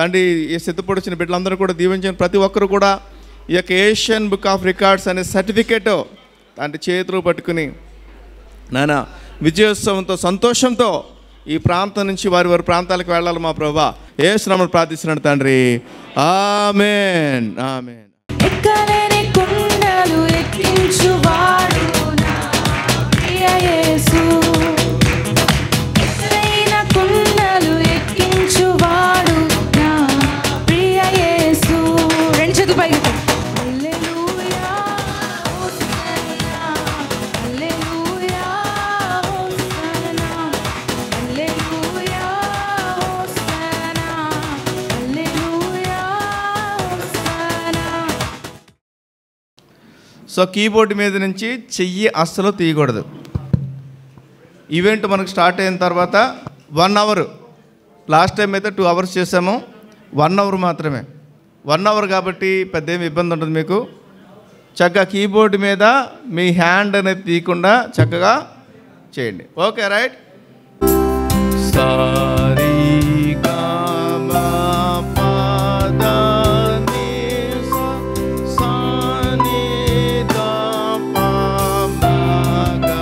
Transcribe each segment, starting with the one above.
తండ్రి ఈ సిద్ధపడిచిన బిడ్డలందరూ కూడా దీవించిన ప్రతి ఒక్కరు కూడా ఈ యొక్క ఏషియన్ బుక్ ఆఫ్ రికార్డ్స్ అనే సర్టిఫికేట్ తండ్రి చేతిలో పట్టుకుని నాన్న విజయోత్సవంతో సంతోషంతో ఈ ప్రాంతం నుంచి వారి ప్రాంతాలకు వెళ్ళాలి మా ప్రభువా. యేసు నామములో ప్రార్థిస్తున్నాను తండ్రి. ఆమేన్ ఆమేన్. ఎక్కలేని కొండలు ఎక్కించువాడు నా ప్రియ యేసు. ఎక్కలేని కొండలు ఎక్కించువాడు నా ప్రియ యేసు. రెండు చేతులు పైకి. హల్లెలూయా హోసన్నా హల్లెలూయా హోసన్నా హల్లెలూయా హోసన్నా హల్లెలూయా హోసన్నా. సో కీబోర్డ్ మీద నుంచి చెయ్యి అస్సలు తీయకూడదు. ఈవెంట్ మనకు స్టార్ట్ అయిన తర్వాత 1 అవర్, లాస్ట్ టైం అయితే 2 అవర్స్ చేసాము, 1 అవర్ మాత్రమే. 1 అవర్ కాబట్టి పెద్ద ఏమి ఇబ్బంది ఉంటుంది మీకు. చక్కగా కీబోర్డ్ మీద మీ హ్యాండ్ అనేది తీయకుండా చక్కగా చేయండి. Okay right. సారీ గామా పదా ని సా ని దా పా మా గా.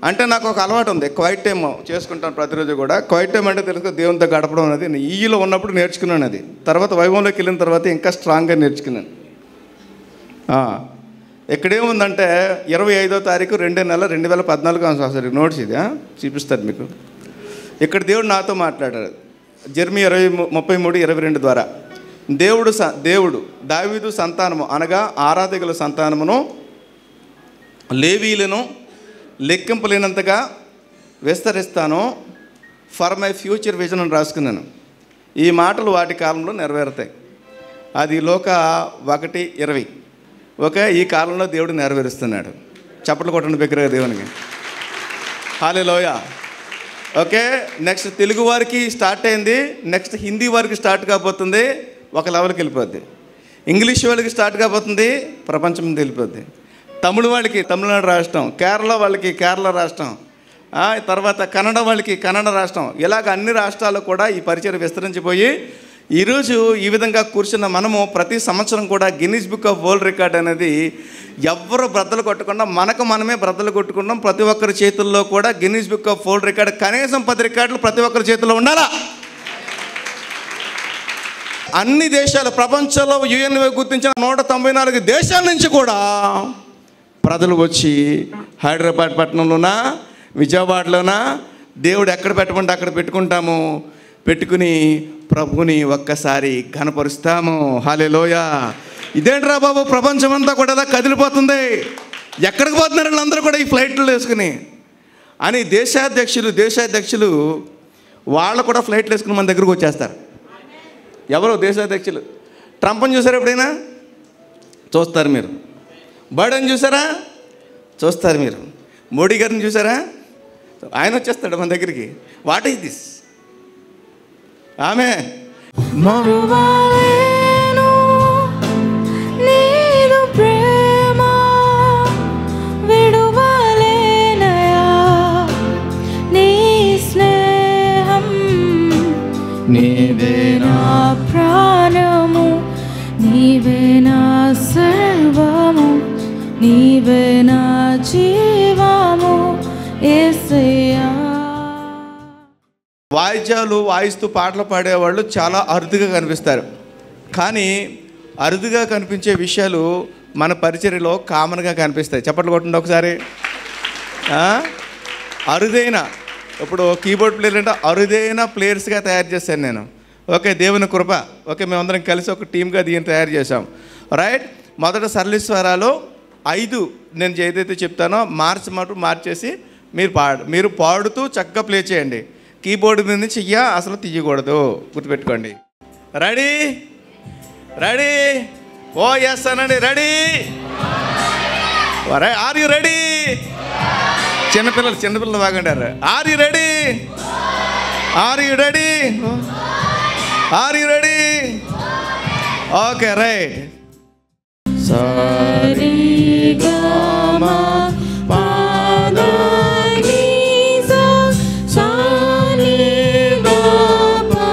అంటే నాకు ఒక అలవాటు ఉంది, క్వైట్ టైం చేసుకుంటాను ప్రతిరోజు కూడా. క్వైట్ టైం అంటే తెలుసు, దేవునితో గడపడం అనేది. ఈలో ఉన్నప్పుడు నేర్చుకున్నాను అది. తర్వాత వైభవంలోకి వెళ్ళిన తర్వాత ఇంకా స్ట్రాంగ్గా నేర్చుకున్నాను. ఇక్కడేముందంటే 25వ తారీఖు 2వ నెల 2014 సారీ నోట్స్ ఇది చూపిస్తారు మీకు. ఇక్కడ దేవుడు నాతో మాట్లాడారు. జెర్మీయా 33:22 ద్వారా దేవుడు దావీదు సంతానము అనగా ఆరాధకుల సంతానమును లేవీలను లెక్కింపలేనంతగా విస్తరిస్తాను, ఫర్ మై ఫ్యూచర్ విజన్ అని రాసుకున్నాను. ఈ మాటలు వాటి కాలంలో నెరవేరుతాయి. అది లోక 1:20. ఓకే, ఈ కాలంలో దేవుడు నెరవేరుస్తున్నాడు. చప్పట్లు కొట్టండి బిగ్గరగా దేవునికి. హల్లెలూయా. ఓకే, నెక్స్ట్ తెలుగు వారికి స్టార్ట్ అయింది, నెక్స్ట్ హిందీ వారికి స్టార్ట్ కాబోతుంది, ఒక లెవెల్కి వెళ్ళిపోద్ది. ఇంగ్లీష్ వాళ్ళకి స్టార్ట్ కాబోతుంది, ప్రపంచం మీద వెళ్ళిపోద్ది. తమిళ వాళ్ళకి తమిళనాడు రాష్ట్రం, కేరళ వాళ్ళకి కేరళ రాష్ట్రం, తర్వాత కన్నడ వాళ్ళకి కన్నడ రాష్ట్రం, ఇలాగ అన్ని రాష్ట్రాల్లో కూడా ఈ పరిచయం విస్తరించిపోయి ఈరోజు ఈ విధంగా కూర్చున్న మనము ప్రతి సంవత్సరం కూడా Guinness book of world record అనేది ఎవ్వరు బ్రద్దలు కొట్టకుండా మనకు మనమే బ్రద్దలు కొట్టుకున్నాం. ప్రతి ఒక్కరి చేతుల్లో కూడా Guinness book of world record కనీసం 10 రికార్డులు ప్రతి ఒక్కరి చేతుల్లో ఉండాలా. అన్ని దేశాలు ప్రపంచంలో యుఎన్ఓ గుర్తించిన 194 దేశాల నుంచి కూడా ప్రజలు వచ్చి హైదరాబాద్ పట్టణంలోనా విజయవాడలోనా దేవుడు ఎక్కడ పెట్టమంటే అక్కడ పెట్టుకుంటాము, పెట్టుకుని ప్రభుని ఒక్కసారి ఘనపరుస్తాము. హల్లెలూయా. ఇదేంట్రా బాబు, ప్రపంచం అంతా కూడా ఇలా కదిలిపోతుంది, ఎక్కడికి పోతున్నారు వీళ్ళందరూ కూడా ఈ ఫ్లైట్లు వేసుకుని అని దేశాధ్యక్షులు వాళ్ళు కూడా ఫ్లైట్లు వేసుకుని మన దగ్గరకు వచ్చేస్తారు. ఎవరో దేశాధ్యక్షులు. ట్రంప్ని చూసారా ఎప్పుడైనా? చూస్తారు మీరు. బైడెన్ చూసారా? చూస్తారు మీరు. మోడీ గారిని చూసారా? ఆయన వచ్చేస్తాడు మన దగ్గరికి. What is this? ఆమె మరువలేను నీదు ప్రేమ, విడువలేనయా నీ స్నేహం. నీవే నా ప్రాణము, నీవే నా సర్వము, నీవే నా జీవము యేసయ్యా. వాయిద్యాలు వాయిస్తూ పాటలు పాడేవాళ్ళు చాలా అరుదుగా కనిపిస్తారు. కానీ అరుదుగా కనిపించే విషయాలు మన పరిచర్యలో కామన్గా కనిపిస్తాయి. చప్పట్లు కొట్టండి ఒకసారి. అరుదైన ఇప్పుడు కీబోర్డ్ ప్లేయర్ అంటే అరుదైన ప్లేయర్స్గా తయారు చేశాను నేను. ఓకే, దేవుని కృప. ఓకే, మేమందరం కలిసి ఒక టీమ్గా దీన్ని తయారు చేసాం. రైట్. మొదట సరళీస్వరాలు 5 నేను ఏదైతే చెప్తానో మార్చేసి మీరు పాడుతూ చక్కగా ప్లే చేయండి. కీబోర్డు మీద నుంచి అసలు తీయకూడదు, గుర్తుపెట్టుకోండి. రెడీ? ఓ ఎస్ అనండి. రెడీ? Are you ready? చిన్నపిల్లలు బాగుంటారు. Are you ready? Okay right. సరిగమా పాదా నీ సా నీ దా పా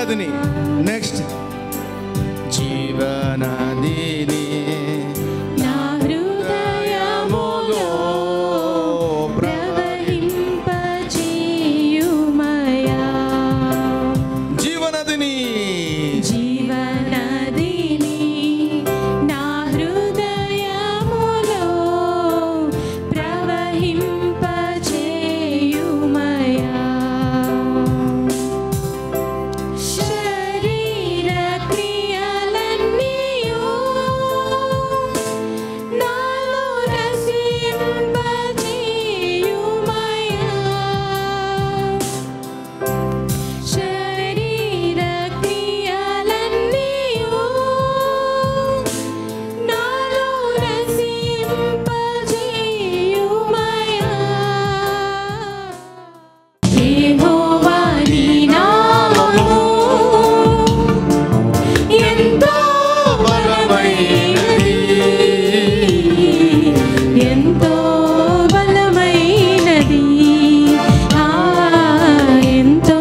జీవనదిని. నెక్స్ట్ జీవనదిని నా హృదయములో ప్రవహింపచేయుమయా. జీవనదిని జీవనదిని నా హృదయములో ప్రవహింపచేయుమయా. శరీర క్రియలన్నీయు నాలో రసింపచేయుమయా. శరీర క్రియలన్నీయు నాలో రసింపచేయుమయా. యెహోవా నీ నామము ఎంతో బలమైనది, ఎంతో బలమైనది, ఎంతో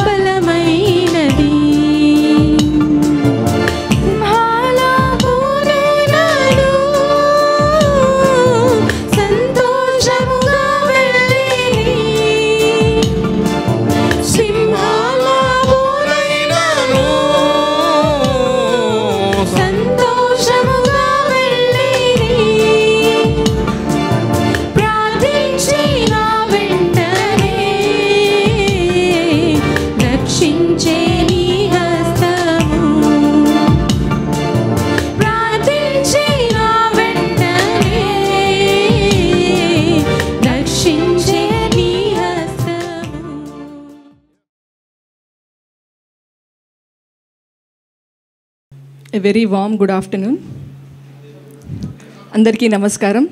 బలమైనది. సింహాలపురులను సంతోషముగా వెళ్ళిరి. సింహాలపురులను సంతోషముగా వెళ్ళిరి. ప్రార్థించిన వెంటనే రక్షించే నీ హస్తము. ప్రార్థించిన వెంటనే రక్షించే నీ హస్తము. A very warm good afternoon. అందరికీ నమస్కారం.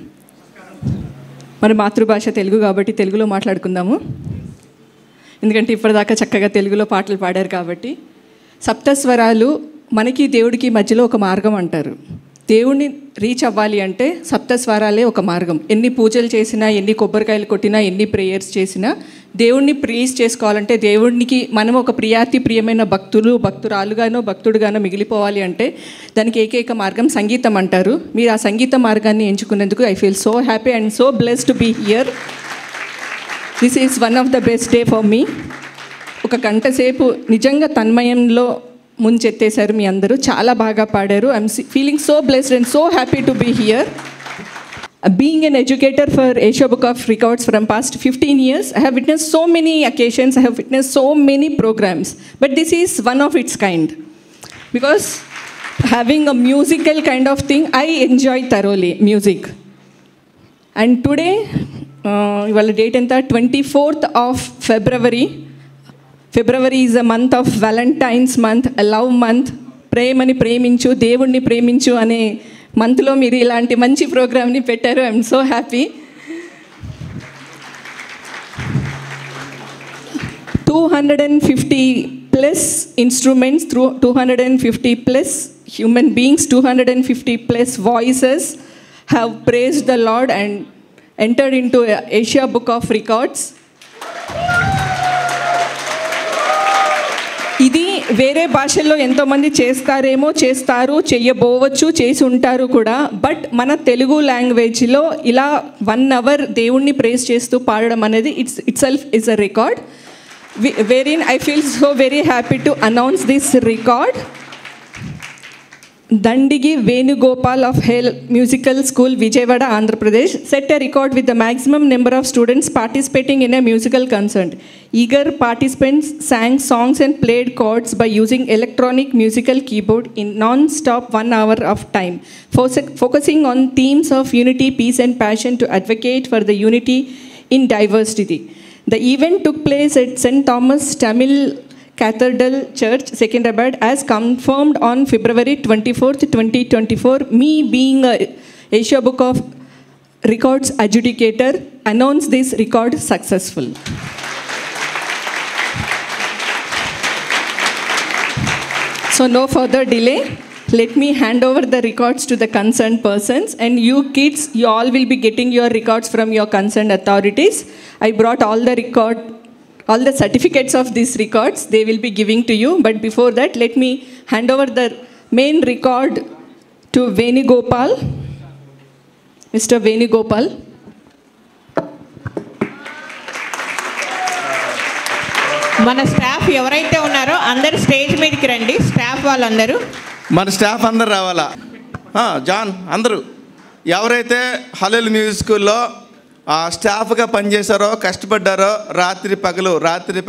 మన మాతృభాష తెలుగు కాబట్టి తెలుగులో మాట్లాడుకుందాము. ఎందుకంటే ఇప్పటిదాకా చక్కగా తెలుగులో పాటలు పాడారు కాబట్టి. సప్తస్వరాలు మనకి దేవుడికి మధ్యలో ఒక మార్గం అంటారు. దేవుణ్ణి రీచ్ అవ్వాలి అంటే సప్తస్వరాలే ఒక మార్గం. ఎన్ని పూజలు చేసినా, ఎన్ని కొబ్బరికాయలు కొట్టినా, ఎన్ని ప్రేయర్స్ చేసినా దేవుణ్ణి ప్లీజ్ చేసుకోవాలంటే, దేవునికి మనం ఒక ప్రియమైన భక్తురాలుగానో భక్తుడుగానో మిగిలిపోవాలి అంటే దానికి ఏకైక మార్గం సంగీతం అంటారు. మీరు ఆ సంగీత మార్గాన్ని ఎంచుకున్నందుకు I feel so happy and so blessed to be here. This is one of the best day for me. ఒక గంట సేపు నిజంగా తన్మయంలో ముంచెత్తేశారు మీ అందరూ. చాలా బాగా పాడారు. I'm feeling so blessed and so happy to be here. Being an educator for Asia Book of Records from past 15 years, I have witnessed so many occasions, I have witnessed so many programs, but this is one of its kind. Because having a musical kind of thing, I enjoy thoroughly music. And today, ivala date enta 24th of February. February is a month of Valentine's month, a love month. ప్రేమని ప్రేమించు, దేవుణ్ణి ప్రేమించు అనే మంత్లో మీరు ఇలాంటి మంచి ప్రోగ్రామ్ని పెట్టారు. I'm so happy. 250 plus instruments, through 250 plus human beings, 250 plus voices have praised the Lord and entered into Asia Book of Records. ఇది వేరే భాషల్లో ఎంతోమంది చేస్తారు, చెయ్యబోవచ్చు, చేసి ఉంటారు కూడా. బట్ మన తెలుగు లాంగ్వేజ్లో ఇలా 1 hour దేవుణ్ణి ప్రేస్ చేస్తూ పాడడం అనేది it's self is a record. wherein I feel so very happy to announce this record. Dandigi Venugopal of Hale Musical School, Vijayawada, Andhra Pradesh, set a record with the maximum number of students participating in a musical concert. Eager participants sang songs and played chords by using electronic musical keyboard in non-stop 1 hour of time, focusing on themes of unity, peace and passion to advocate for the unity in diversity. The event took place at St. Thomas Tamil Cathedral Church, Secunderabad, as confirmed on February 24th, 2024. Me being a Asia Book of Records adjudicator, announced this record successful. So no further delay. Let me hand over the records to the concerned persons, and you kids, you all will be getting your records from your concerned authorities. I brought all the record all the certificates of these records they will be giving to you. But before that, let me hand over the main record to Venugopal, Mr. Venugopal. మన staff ఎవరైతే ఉన్నారో అందరు stage మీదకి రండి. Staff వాళ్ళందరూ, మన staff అందరు రావాలా? జాన్, అందరూ ఎవరైతే హల్లెలూయా మ్యూజిక్ స్కూల్లో స్టాఫ్గా పనిచేశారో, కష్టపడ్డారో, రాత్రి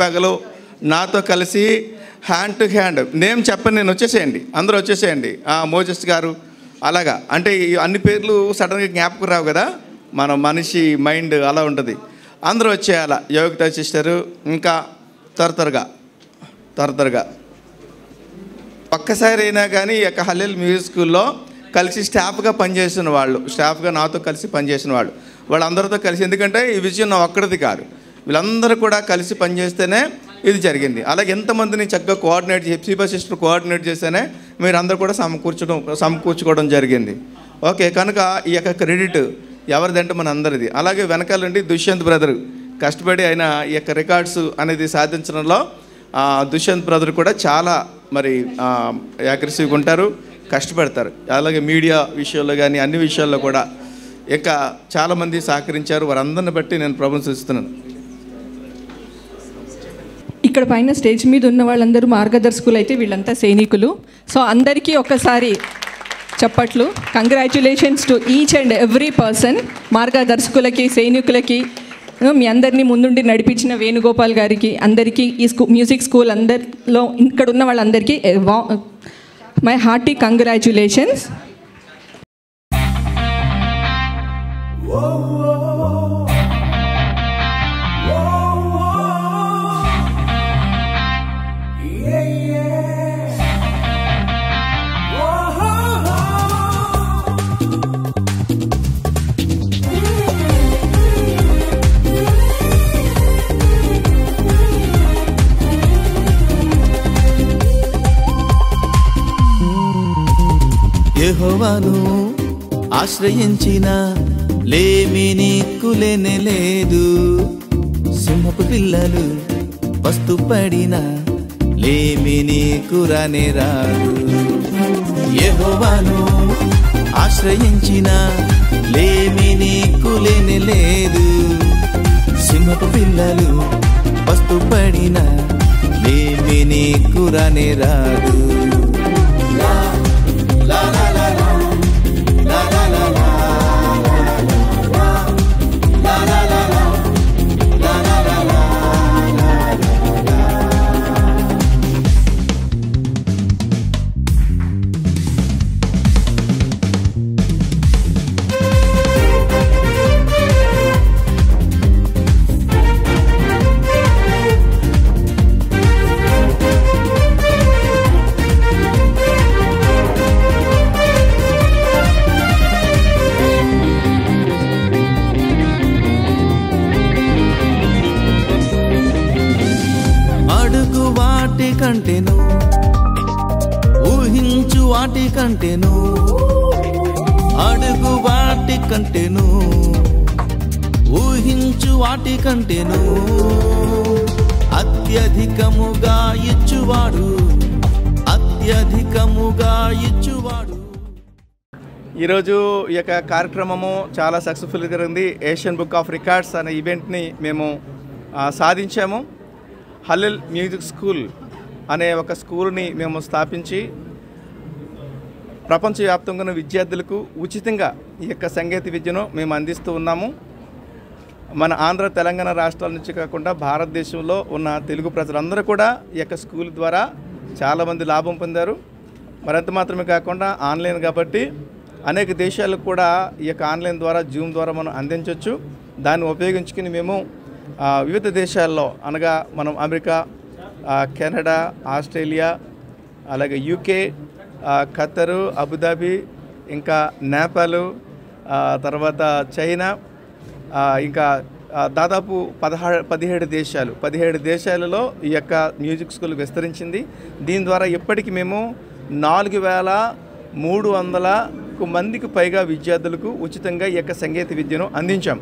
పగలు నాతో కలిసి హ్యాండ్ టు హ్యాండ్, నేమ్ చెప్పండి, నేను వచ్చేసేయండి, అందరూ వచ్చేసేయండి. మోజెస్ గారు, అలాగా. అంటే ఈ అన్ని పేర్లు సడన్గా జ్ఞాపకం రావు కదా, మన మనిషి మైండ్ అలా ఉంటుంది. అందరూ వచ్చేయాల. యోగిత సిస్టరు, ఇంకా త్వరగా ఒక్కసారి అయినా కానీ ఈ యొక్క హల్లెలూయా మ్యూజిక్ స్కూల్లో కలిసి స్టాఫ్గా పనిచేసిన వాళ్ళు, స్టాఫ్గా నాతో కలిసి పనిచేసిన వాళ్ళందరితో కలిసి, ఎందుకంటే ఈ విజయం నా ఒక్కడిది కాదు, వీళ్ళందరూ కూడా కలిసి పనిచేస్తేనే ఇది జరిగింది. అలాగే ఎంతమందిని చక్కగా కోఆర్డినేట్ చేసి, హెప్సిబా సిస్టర్ కోఆర్డినేట్ చేస్తేనే మీరు అందరూ కూడా సమకూర్చుకోవడం జరిగింది. ఓకే, కనుక ఈ యొక్క క్రెడిట్ ఎవరిదంటే మన అందరిది. అలాగే వెనకాలండి దుష్యంత్ బ్రదర్ కష్టపడి ఆయన ఈ యొక్క రికార్డ్స్ అనేది సాధించడంలో దుష్యంత్ బ్రదర్ కూడా చాలా మరి అగ్రెసివ్గా ఉంటారు, కష్టపడతారు. అలాగే మీడియా విషయంలో కానీ అన్ని విషయాల్లో కూడా ఇంకా చాలామంది సహకరించారు. వారందరిని బట్టి నేను ప్రశంసిస్తున్నాను. ఇక్కడ పైన స్టేజ్ మీద ఉన్న వాళ్ళందరూ మార్గదర్శకులు అయితే వీళ్ళంతా సైనికులు. సో అందరికీ ఒకసారి చప్పట్లు. Congratulations to each and every person. మార్గదర్శకులకి, సైనికులకి, మీ అందరినీ ముందుండి నడిపించిన వేణుగోపాల్ గారికి, అందరికీ, ఈ మ్యూజిక్ స్కూల్ అందరిలో ఇక్కడ ఉన్న వాళ్ళందరికీ మై హార్టీ కంగ్రాచ్యులేషన్స్. యెహోవాను ఆశ్రయించిన లేమి నీకు లేనేలేదు. సింహపు పిల్లలు వస్తుపడిన లేమి నీకు రానే రాదు. యెహోవాను ఆశ్రయించిన లేమి నీకు లేనేలేదు. సింహపు పిల్లలు వస్తుపడిన లేమి నీకు రానే రాదు. కంటేను ఊహించు వాటి కంటేను, అడుగు వాటి కంటేను ఊహించు వాటి కంటేను అత్యధికముగా ఇచ్చువాడు, అత్యధికముగా ఇచ్చువాడు. ఈరోజు ఈ యొక్క కార్యక్రమము చాలా సక్సెస్ఫుల్గా జరిగింది. ఏషియన్ బుక్ ఆఫ్ రికార్డ్స్ అనే ఈవెంట్ని మేము సాధించాము. హల్లెలూయా మ్యూజిక్ స్కూల్ అనే ఒక స్కూల్ని మేము స్థాపించి ప్రపంచవ్యాప్తంగా ఉన్న విద్యార్థులకు ఉచితంగా ఈ యొక్క సంగీత విద్యను మేము అందిస్తూ ఉన్నాము. మన ఆంధ్ర, తెలంగాణ రాష్ట్రాల నుంచి కాకుండా భారతదేశంలో ఉన్న తెలుగు ప్రజలందరూ కూడా ఈ యొక్క స్కూల్ ద్వారా చాలామంది లాభం పొందారు. మరింత మాత్రమే కాకుండా ఆన్లైన్ కాబట్టి అనేక దేశాలకు కూడా ఈ యొక్క ఆన్లైన్ ద్వారా, జూమ్ ద్వారా మనం అందించవచ్చు. దాన్ని ఉపయోగించుకుని మేము వివిధ దేశాల్లో, అనగా మనం అమెరికా, కెనడా, ఆస్ట్రేలియా, అలాగే యూకే, ఖత్తరు, అబుదాబి, ఇంకా నేపాల్, తర్వాత చైనా, ఇంకా దాదాపు 17 దేశాలలో ఈ యొక్క మ్యూజిక్ స్కూల్ విస్తరించింది. దీని ద్వారా ఇప్పటికి మేము 4300 మందికి పైగా విద్యార్థులకు ఉచితంగా ఈ యొక్క సంగీత విద్యను అందించాం.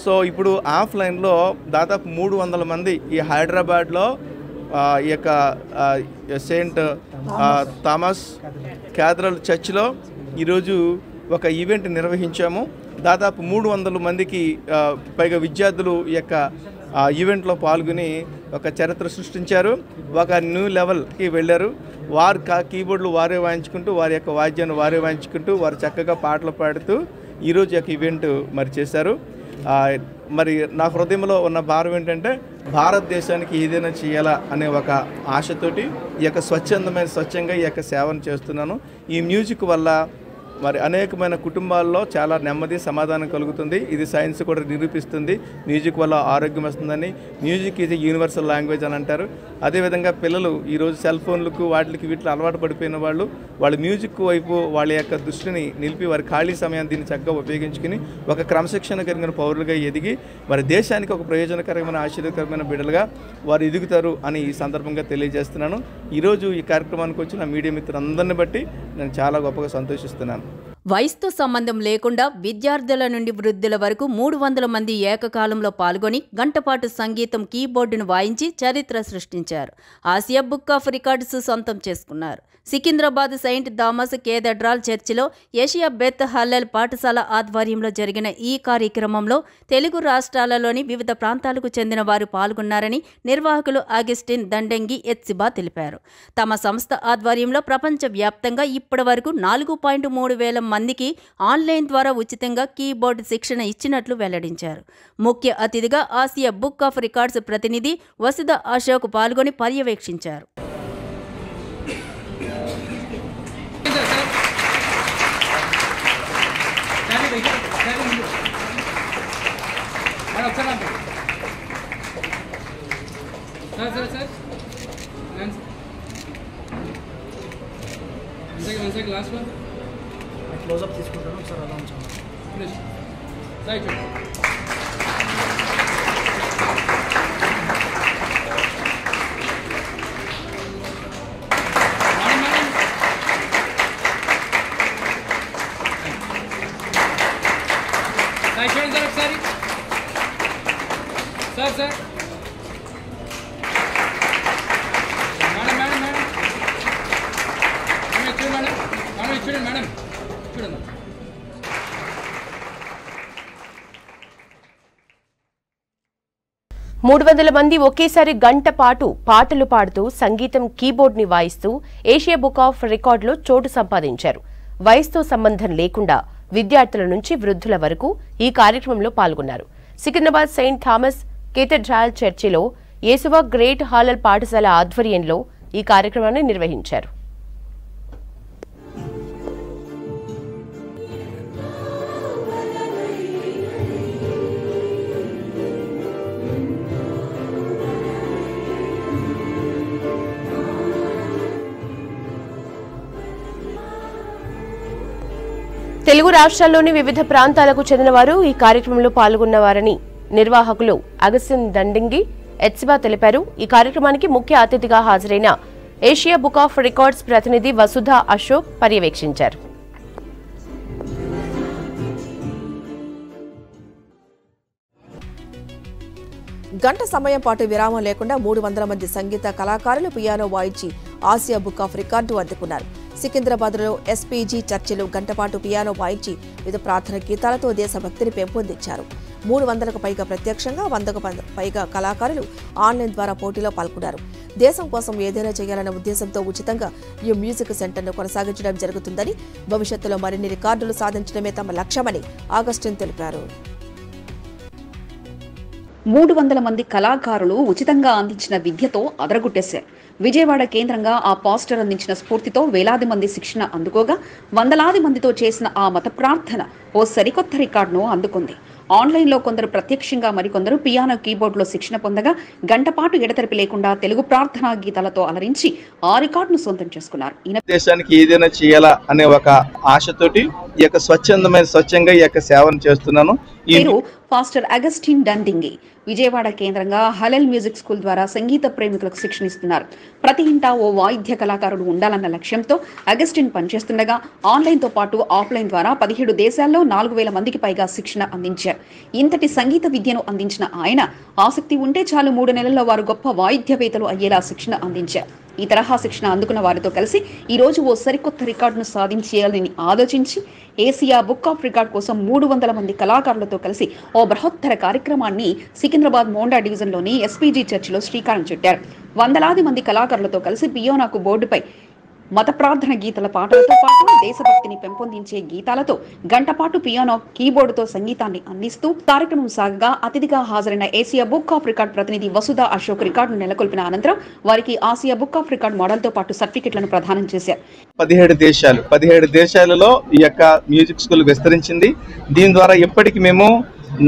సో ఇప్పుడు ఆఫ్లైన్లో దాదాపు 300 మంది ఈ హైదరాబాద్లో ఈ యొక్క సెయింట్ థామస్ క్యాథడ్రల్ చర్చ్లో ఈరోజు ఒక ఈవెంట్ నిర్వహించాము. దాదాపు 300 మందికి పైగా విద్యార్థులు ఈ యొక్క ఈవెంట్లో పాల్గొని ఒక చరిత్ర సృష్టించారు, ఒక న్యూ లెవెల్కి వెళ్ళారు. వారు కీబోర్డులు వారే వాయించుకుంటూ, వారి యొక్క వాద్యాన్ని వారే వాయించుకుంటూ, వారు చక్కగా పాటలు పాడుతూ ఈరోజు యొక్క ఈవెంట్ మరి చేశారు. మరి నా హృదయంలో ఉన్న భారం ఏంటంటే భారతదేశానికి ఏదైనా చేయాలా అనే ఒక ఆశతోటి ఈ యొక్క స్వచ్ఛంగా ఈ యొక్క సేవను చేస్తున్నాను. ఈ మ్యూజిక్ వల్ల మరి అనేకమైన కుటుంబాల్లో చాలా నెమ్మది సమాధానం కలుగుతుంది. ఇది సైన్స్ కూడా నిరూపిస్తుంది. మ్యూజిక్ వల్ల ఆరోగ్యం వస్తుందని. మ్యూజిక్ ఈజ్ యూనివర్సల్ లాంగ్వేజ్ అని అంటారు. అదేవిధంగా పిల్లలు ఈరోజు సెల్ ఫోన్లకు వీటికి అలవాటు పడిపోయిన వాళ్ళు మ్యూజిక్ వైపు వాళ్ళ యొక్క దృష్టిని నిలిపి వారి ఖాళీ సమయాన్ని దీన్ని చక్కగా ఉపయోగించుకుని ఒక క్రమశిక్షణ కలిగిన పౌరులుగా ఎదిగి మరి దేశానికి ఒక ప్రయోజనకరమైన ఆశీర్వదకరమైన బిడ్డలుగా వారు ఎదుగుతారు అని ఈ సందర్భంగా తెలియజేస్తున్నాను. ఈరోజు ఈ కార్యక్రమానికి వచ్చిన మీడియా మిత్రులందరిని బట్టి నేను చాలా గొప్పగా సంతోషిస్తున్నాను. వయసుతో సంబంధం లేకుండా విద్యార్థుల నుండి వృద్ధుల వరకు 300 మంది ఏకకాలంలో పాల్గొని గంటపాటు సంగీతం కీబోర్డును వాయించి చరిత్ర సృష్టించారు. ఆసియా బుక్ ఆఫ్ రికార్డ్స్ సొంతం చేసుకున్నారు. సికింద్రాబాద్ సెయింట్ థామస్ కేథడ్రాల్ చర్చిలో ఏషియా బెత్ హల్లెల్ పాఠశాల ఆధ్వర్యంలో జరిగిన ఈ కార్యక్రమంలో తెలుగు రాష్ట్రాలలోని వివిధ ప్రాంతాలకు చెందిన వారు పాల్గొన్నారని నిర్వాహకులు ఆగస్టిన్ దండెంగి ఎత్సిబా తెలిపారు. తమ సంస్థ ఆధ్వర్యంలో ప్రపంచవ్యాప్తంగా ఇప్పటివరకు 4.3 వేల మందికి ఆన్లైన్ ద్వారా ఉచితంగా కీబోర్డ్ శిక్షణ ఇచ్చినట్లు వెల్లడించారు. ముఖ్య అతిథిగా ఆసియా బుక్ ఆఫ్ రికార్డ్స్ ప్రతినిధి వసుధ అశోక్ పాల్గొని పర్యవేక్షించారు. క్లోజప్ తీసుకుంటాను ఒకసారి అలా ఉంచాను. చూడండి సార్ ఒకసారి. సార్ మేడం మేడం మేడం చూడండి మేడం చూడండి. 300 మంది ఒకేసారి గంట పాటు పాటలు పాడుతూ సంగీతం కీబోర్డ్ని వాయిస్తూ ఏషియా బుక్ ఆఫ్ రికార్డులో చోటు సంపాదించారు. వయసుతో సంబంధం లేకుండా విద్యార్థుల నుంచి వృద్ధుల వరకు ఈ కార్యక్రమంలో పాల్గొన్నారు. సికింద్రాబాద్ సెయింట్ థామస్ కేథడ్రాల్ చర్చిలో యేసువా గ్రేట్ హాలల్ పాఠశాల ఆధ్వర్యంలో ఈ కార్యక్రమాన్ని నిర్వహించారు. తెలుగు రాష్ట్రాల్లోని వివిధ ప్రాంతాలకు చెందిన వారు ఈ కార్యక్రమంలో పాల్గొన్నవారని నిర్వాహకులు అగస్టిన్ దండింగి ఎత్సిబా తెలిపారు. ఈ కార్యక్రమానికి ముఖ్య అతిథిగా హాజరైన ఏషియా బుక్ ఆఫ్ రికార్డ్స్ ప్రతినిధి వసుధ అశోక్ పర్యవేక్షించారు. గంట సమయం పాటు విరామం లేకుండా 300 మంది సంగీత కళాకారులు పియానో వాయించి ఆసియా బుక్ ఆఫ్ రికార్డు అందుకున్నారు. సికింద్రాబాద్లో ఎస్పీజీ చర్చిలో గంటపాటు పియానో వాయించి వివిధ ప్రార్థన గీతాలతో దేశభక్తిని పెంపొందించారు. 300కు పైగా ప్రత్యక్షంగా 100కు పైగా కళాకారులు ఆన్లైన్ ద్వారా పోటీలో పాల్గొన్నారు. దేశం కోసం ఏదైనా చేయాలన్న ఉద్దేశంతో ఉచితంగా ఈ మ్యూజిక్ సెంటర్ను కొనసాగించడం జరుగుతుందని, భవిష్యత్తులో మరిన్ని రికార్డులు సాధించడమే తమ లక్ష్యమని ఆగస్టిన్ తెలిపారు. 300 మంది కళాకారులు ఉచితంగా అందించిన విద్యతో అదరగొట్టేశారు. విజయవాడ కేంద్రంగా ఆ పాస్టర్ అందించిన స్ఫూర్తితో వేలాది మంది శిక్షణ అందుకోగా వందలాది మందితో చేసిన ఆ మత ప్రార్థన ఓ సరికొత్త రికార్డును అందుకుంది. ఆన్లైన్లో కొందరు ప్రత్యక్షంగా మరికొందరు పియానో కీబోర్డులో శిక్షణ పొందగా గంటపాటు ఎడతెరిపి లేకుండా తెలుగు ప్రార్థనా గీతాలతో అలరించి ఆ రికార్డును సొంతం చేసుకున్నారు. దేశానికి ఏదైనా చేయాలా అనే ఒక ఆశతోటి ఈ యొక్క స్వచ్ఛంగా ఈ యొక్క సేవను చేస్తున్నాను. పేరు పాస్టర్ అగస్టిన్ డండింగి విజయవాడ కేంద్రంగా హలెల్ మ్యూజిక్ స్కూల్ ద్వారా సంగీత ప్రేమికులకు శిక్షణ ఇస్తున్నారు. ప్రతి ఇంటా ఓ వాయిద్య కళాకారుడు ఉండాలన్న లక్ష్యంతో అగస్టిన్ పనిచేస్తుండగా ఆన్లైన్తో పాటు ఆఫ్లైన్ ద్వారా 17 దేశాల్లో 4,000 మందికి పైగా శిక్షణ అందించారు. ఇంతటి సంగీత విద్యను అందించిన ఆయన ఆసక్తి ఉంటే చాలు 3 నెలల్లో వారు గొప్ప వాయిద్యవేత్తలు అయ్యేలా శిక్షణ అందించారు. ఈ తరహా శిక్షణ అందుకున్న వారితో కలిసి ఈ రోజు ఓ సరికొత్త రికార్డును సాధించేయాలని ఆలోచించి ఏసియా బుక్ ఆఫ్ రికార్డ్ కోసం 300 మంది కళాకారులతో కలిసి ఓ బృహత్తర కార్యక్రమాన్ని సికింద్రాబాద్ మోండా డివిజన్లోని ఎస్పీజీ చర్చిలో శ్రీకారం చుట్టారు. వందలాది మంది కళాకారులతో కలిసి పియోనాకు బోర్డుపై మత ప్రార్థన గీతాల పాటలతో పాటు దేశభక్తిని పెంపొందించే గీతాలతో గంటపాటు పియానో కీబోర్డుతో సంగీతాన్ని అందిస్తూ కార్యక్రమం సాగగా అతిథిగా హాజరైన ఏసియా బుక్ ఆఫ్ రికార్డ్ ప్రతినిధి వసుధ అశోక్ రికార్డును నెలకొల్పిన అనంతరం వారికి ఆసియా బుక్ ఆఫ్ రికార్డ్ మోడల్తో పాటు సర్టిఫికెట్లను ప్రదానం చేశారు. 17 దేశాలలో ఈ యొక్క మ్యూజిక్ స్కూల్ విస్తరించింది. దీని ద్వారా ఇప్పటికి మేము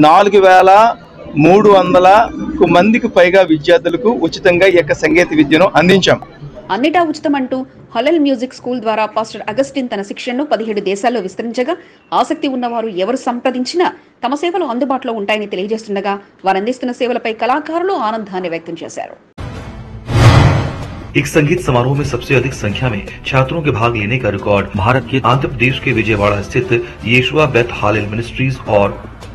4,300 మందికి పైగా విద్యార్థులకు ఉచితంగా ఈ యొక్క సంగీత విద్యను అందించాం. అన్నిటా ఉచితమంటూ హలెల్ మ్యూజిక్ స్కూల్ ద్వారా పాస్టర్ అగస్టిన్ తన శిక్షణను 17 దేశాల్లో విస్తరించగా ఆసక్తి ఉన్నవారు ఎవరు సంప్రదించినా తమ సేవలు అందుబాటులో ఉంటాయని తెలియజేస్తుండగా వారు అందిస్తున్న సేవలపై కళాకారులు ఆనందాన్ని వ్యక్తం చేశారు. एक संगीत समारोह में सबसे अधिक संख्या में छात्रों के भाग लेने का रिकॉर्ड भारत के आंध्र प्रदेश के विजयवाड़ा स्थित येशुआ बेथ हालेल मिनिस्ट्रीज और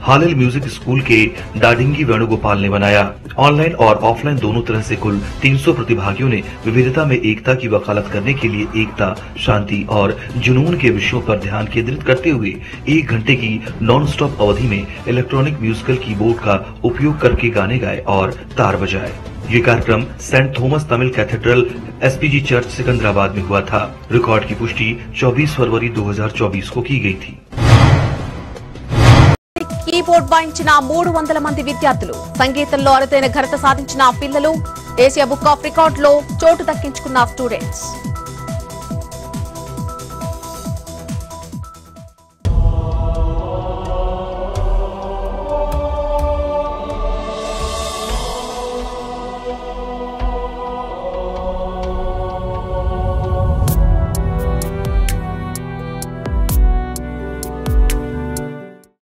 हालेल म्यूजिक स्कूल के डाडिंगी वेणुगोपाल ने बनाया। ऑनलाइन और ऑफलाइन दोनों तरह से कुल 300 प्रतिभागियों ने विविधता में एकता की वकालत करने के लिए एकता, शांति और जुनून के विषयों पर ध्यान केंद्रित करते हुए 1 घंटे की नॉन स्टॉप अवधि में इलेक्ट्रॉनिक म्यूजिकल कीबोर्ड का उपयोग करके गाने गाए और तार बजाए। ये कार्यक्रम saint Thomas Tamil cathedral SPG church Secunderabad में हुआ था। रिकॉर्ड की पुष्टि 24 फरवरी 2024 को की गई थी। కీబోర్డ్ వాయించిన 300 మంది విద్యార్థులు, సంగీతంలో అరుదైన ఘనత సాధించిన పిల్లలు, ఏసియా బుక్ ఆఫ్ రికార్డ్ లో చోటు దక్కించుకున్న స్టూడెంట్స్.